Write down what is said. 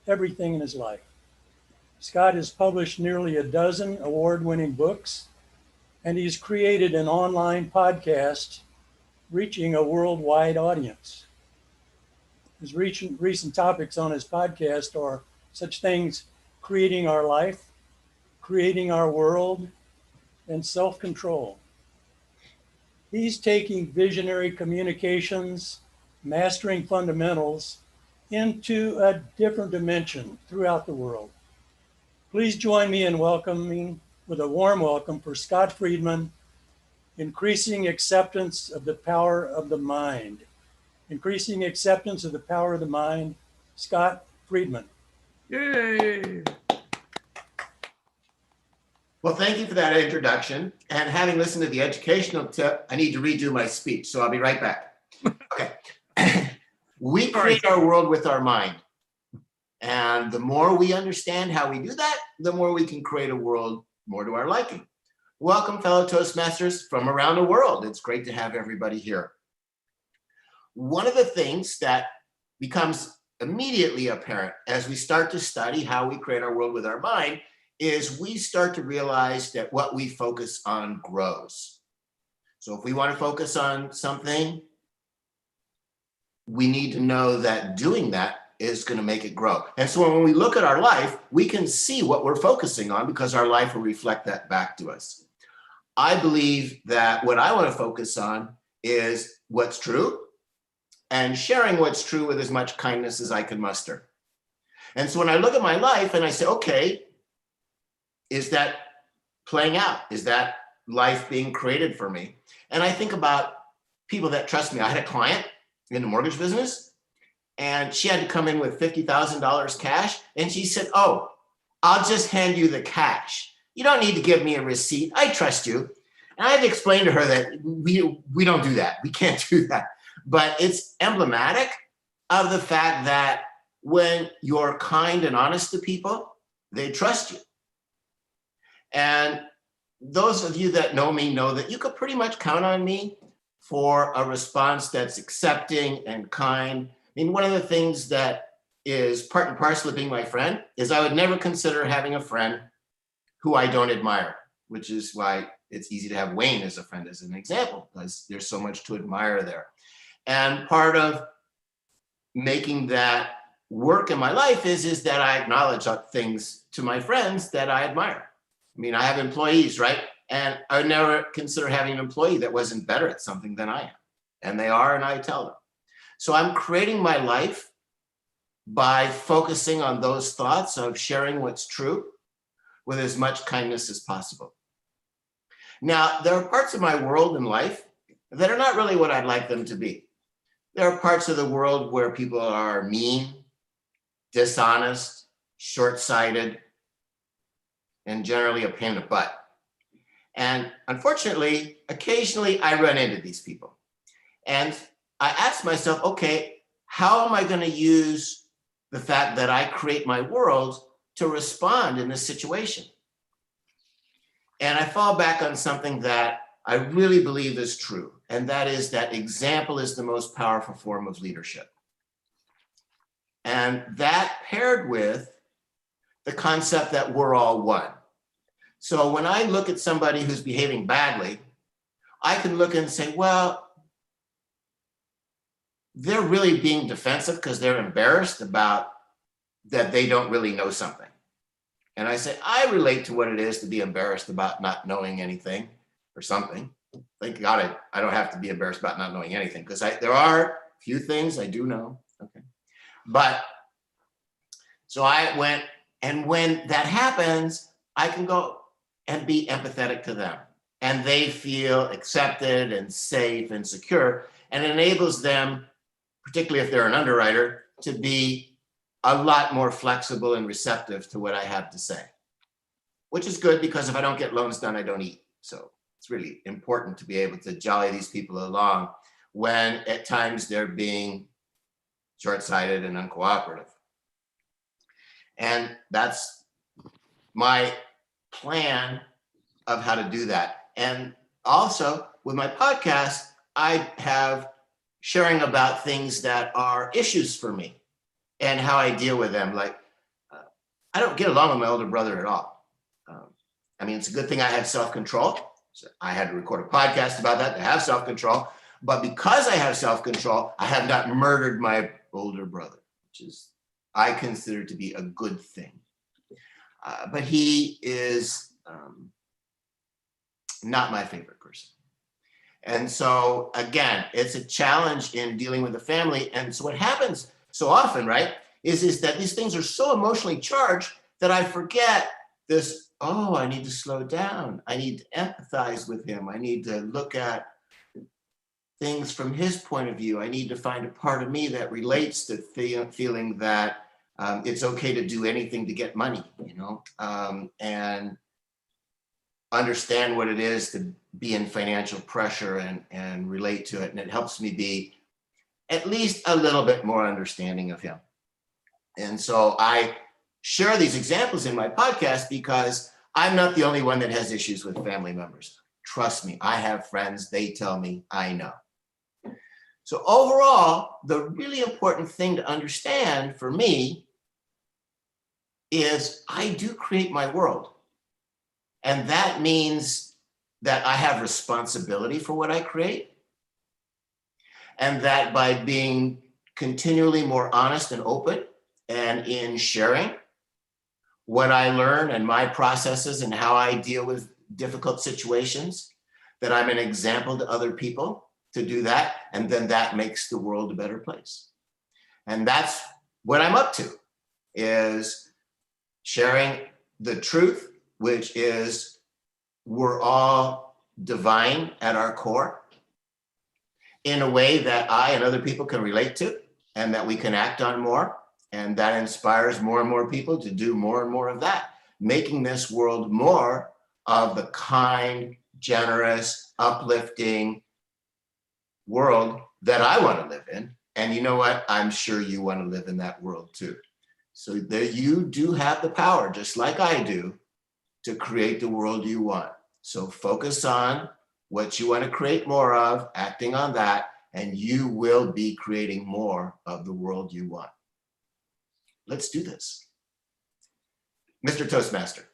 everything in his life. Scott has published nearly a dozen award-winning books, and he's created an online podcast reaching a worldwide audience. His recent topics on his podcast are such things: creating our life, creating our world, and self-control. He's taking visionary communications, mastering fundamentals into a different dimension throughout the world. Please join me in welcoming with a warm welcome for Scott Friedman, Increasing Acceptance of the Power of the Mind. Increasing Acceptance of the Power of the Mind, Scott Friedman. Yay! Well, thank you for that introduction. And having listened to the educational tip, I need to redo my speech, so I'll be right back. Okay. We create our world with our mind. And the more we understand how we do that, the more we can create a world more to our liking. Welcome, fellow Toastmasters from around the world. It's great to have everybody here. One of the things that becomes immediately apparent as we start to study how we create our world with our mind is we start to realize that what we focus on grows. So if we want to focus on something, we need to know that doing that is going to make it grow. And so when we look at our life, we can see what we're focusing on because our life will reflect that back to us. I believe that what I want to focus on is what's true and sharing what's true with as much kindness as I can muster. And so when I look at my life and I say, okay, is that playing out? Is that life being created for me? And I think about people that trust me. I had a client in the mortgage business, and she had to come in with $50,000 cash. And she said, oh, I'll just hand you the cash. You don't need to give me a receipt. I trust you. And I had to explain to her that we don't do that. We can't do that. But it's emblematic of the fact that when you're kind and honest to people, they trust you. And those of you that know me know that you could pretty much count on me for a response that's accepting and kind. I mean, one of the things that is part and parcel of being my friend is I would never consider having a friend who I don't admire, which is why it's easy to have Wayne as a friend as an example, because there's so much to admire there. And part of making that work in my life is that I acknowledge things to my friends that I admire. I mean, I have employees, right? And I would never consider having an employee that wasn't better at something than I am. And they are, and I tell them. So I'm creating my life by focusing on those thoughts of sharing what's true with as much kindness as possible. Now, there are parts of my world and life that are not really what I'd like them to be. There are parts of the world where people are mean, dishonest, short-sighted, and generally a pain in the butt. And unfortunately, occasionally I run into these people. And I ask myself, okay, how am I going to use the fact that I create my world to respond in this situation? And I fall back on something that I really believe is true, and that is that example is the most powerful form of leadership. And that paired with the concept that we're all one. So when I look at somebody who's behaving badly, I can look and say, well, they're really being defensive because they're embarrassed about that they don't really know something. And I say, I relate to what it is to be embarrassed about not knowing anything or something. Thank God I don't have to be embarrassed about not knowing anything, because there are a few things I do know. Okay. But so I went, and when that happens, I can go and be empathetic to them. And they feel accepted and safe and secure, and it enables them, particularly if they're an underwriter, to be a lot more flexible and receptive to what I have to say, which is good because if I don't get loans done, I don't eat. So it's really important to be able to jolly these people along when at times they're being short-sighted and uncooperative. And that's my plan of how to do that. And also with my podcast, I have sharing about things that are issues for me and how I deal with them. Like I don't get along with my older brother at all. I mean, it's a good thing I have self-control. So I had to record a podcast about that to have self-control. But because I have self-control, I have not murdered my older brother, which is, I consider to be a good thing. But he is not my favorite person. And so, again, it's a challenge in dealing with the family. And so what happens so often, right, is that these things are so emotionally charged that I forget this, oh, I need to slow down. I need to empathize with him. I need to look at things from his point of view. I need to find a part of me that relates to feeling that it's okay to do anything to get money, and understand what it is to be in financial pressure and relate to it. And it helps me be at least a little bit more understanding of him. And so I share these examples in my podcast because I'm not the only one that has issues with family members. Trust me, I have friends, they tell me, I know. So overall, the really important thing to understand for me is I do create my world. And that means that I have responsibility for what I create. And that by being continually more honest and open and in sharing what I learn and my processes and how I deal with difficult situations, that I'm an example to other people to do that. And then that makes the world a better place. And that's what I'm up to, is sharing the truth, which is we're all divine at our core in a way that I and other people can relate to and that we can act on more. And that inspires more and more people to do more and more of that, making this world more of the kind, generous, uplifting world that I want to live in. And you know what? I'm sure you want to live in that world too. So there you do have the power, just like I do, to create the world you want. So focus on what you want to create more of, acting on that, and you will be creating more of the world you want. Let's do this. Mr. Toastmaster.